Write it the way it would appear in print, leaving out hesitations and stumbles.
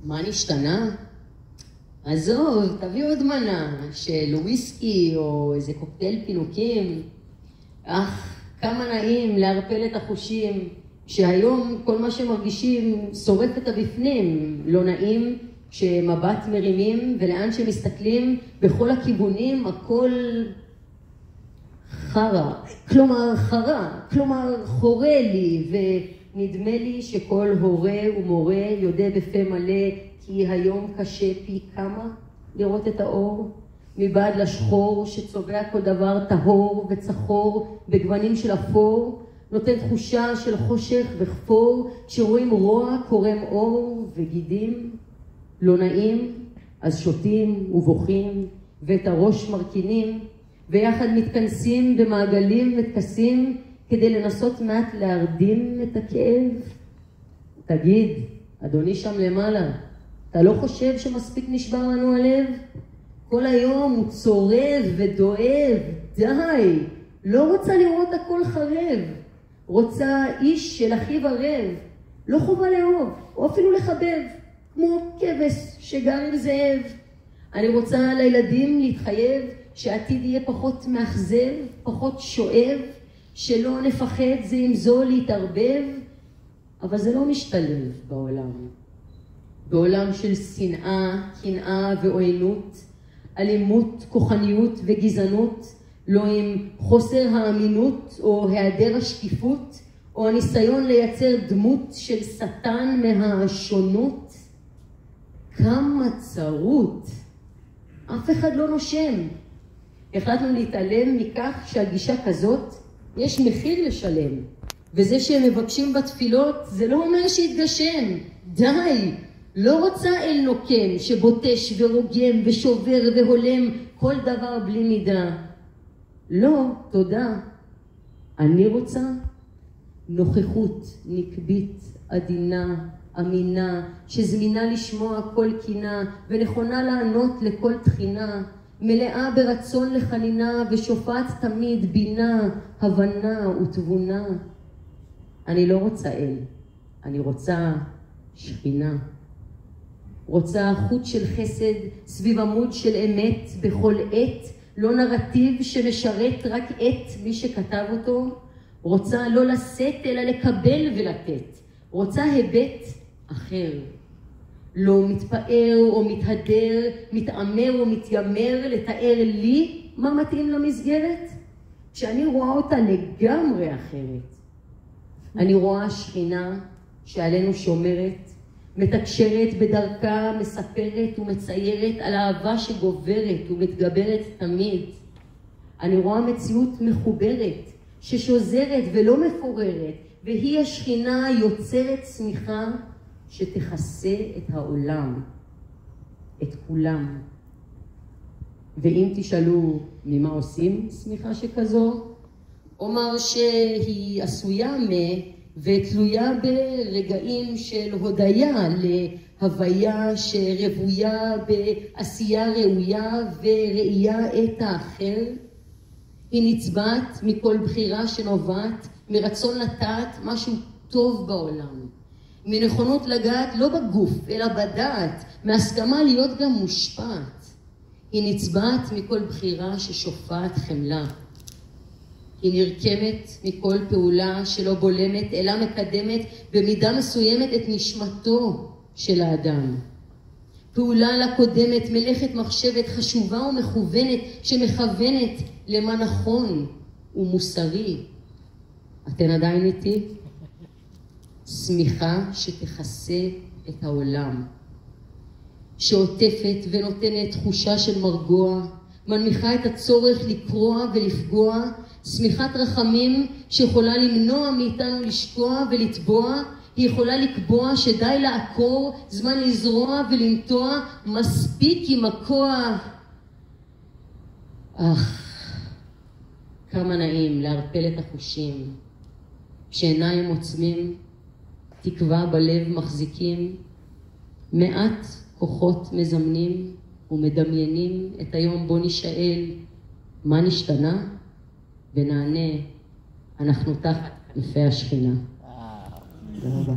מה נשתנה? עזוב, תביא עוד מנה של וויסקי או איזה קוקטייל פינוקים. כמה נעים להרפל את החושים, שהיום כל מה שמרגישים שורף את הבפנים. לא נעים שמבט מרימים ולאן שמסתכלים בכל הכיוונים הכל חרה, כלומר חורה לי, ונדמה לי שכל הורה ומורה יודע בפה מלא כי היום קשה פי כמה לראות את האור מבעד לשחור שצובע כל דבר טהור וצחור בגוונים של אפור, נותן תחושה של חושך וכפור, כשרואים רוע קורם אור וגידים. לא נעים, אז שותים ובוכים ואת הראש מרכינים, ויחד מתכנסים במעגלים וטקסים כדי לנסות מעט להרדים את הכאב. תגיד, אדוני שם למעלה, אתה לא חושב שמספיק נשבר לנו הלב? כל היום הוא צורב ודואב, די, לא רוצה לראות הכל חרב, רוצה איש של אחיו ערב, לא חובה לאהוב או אפילו לחבב, כמו כבש שגר עם זאב. אני רוצה לילדים להתחייב שהעתיד יהיה פחות מאכזב, פחות שואב, שלא נפחד זה עם זו להתערבב, אבל זה לא משתלב בעולם. בעולם של שנאה, קנאה ועוינות, אלימות, כוחניות וגזענות, לא עם חוסר האמינות או היעדר השקיפות, או הניסיון לייצר דמות של שטן מהשונות. כמה צרות, אף אחד לא נושם. החלטנו להתעלם מכך שהגישה כזאת יש מחיר לשלם, וזה שהם מבקשים בתפילות זה לא אומר שיתגשם. די, לא רוצה אל נוקם שבוטש ורוגם ושובר והולם כל דבר בלי מידה. לא, תודה. אני רוצה נוכחות נקבית, עדינה, אמינה, שזמינה לשמוע כל קינה ונכונה לענות לכל תחינה, מלאה ברצון לחנינה ושופעת תמיד בינה, הבנה ותבונה. אני לא רוצה אל, אני רוצה שכינה. רוצה חוט של חסד סביב עמוד של אמת בכל עת, לא נרטיב שמשרת רק את מי שכתב אותו. רוצה לא לשאת אלא לקבל ולתת. רוצה היבט אחר. לא מתפאר או מתהדר, מתאמר או מתיימר לתאר לי מה מתאים למסגרת, כשאני רואה אותה לגמרי אחרת. אני רואה שכינה שעלינו שומרת, מתקשרת בדרכה, מספרת ומציירת על אהבה שגוברת ומתגברת תמיד. אני רואה מציאות מחוברת, ששוזרת ולא מפוררת, והיא השכינה יוצרת צמיחה שתכסה את העולם, את כולם. ואם תשאלו ממה עושים צמיחה שכזו, אומר שהיא עשויה ותלויה ברגעים של הודיה להוויה שרבויה בעשייה ראויה וראייה את האחר. היא נצבעת מכל בחירה שנובעת מרצון לטעת משהו טוב בעולם, מנכונות לגעת לא בגוף אלא בדעת, מהסכמה להיות גם מושפעת. היא נצבעת מכל בחירה ששופעת חמלה. היא נרקמת מכל פעולה שלא בולמת אלא מקדמת במידה מסוימת את נשמתו של האדם. פעולה לקודמת מלאכת מחשבת חשובה ומכוונת שמכוונת למה נכון ומוסרי. אתן עדיין איתי? צמיחה שתכסה את העולם, שעוטפת ונותנת תחושה של מרגוע, מנמיכה את הצורך לקרוע ולפגוע, צמיחת רחמים שיכולה למנוע מאיתנו לשקוע ולטבוע. היא יכולה לקבוע שדי לעקור, זמן לזרוע ולנטוע, מספיק עם הכוח. כמה נעים להרפל את החושים, שעיניים עוצמים, תקווה בלב מחזיקים, מעט כוחות מזמנים ומדמיינים את היום בו נשאל מה נשתנה? ונענה, אנחנו תחת כנפי השכינה. תודה רבה.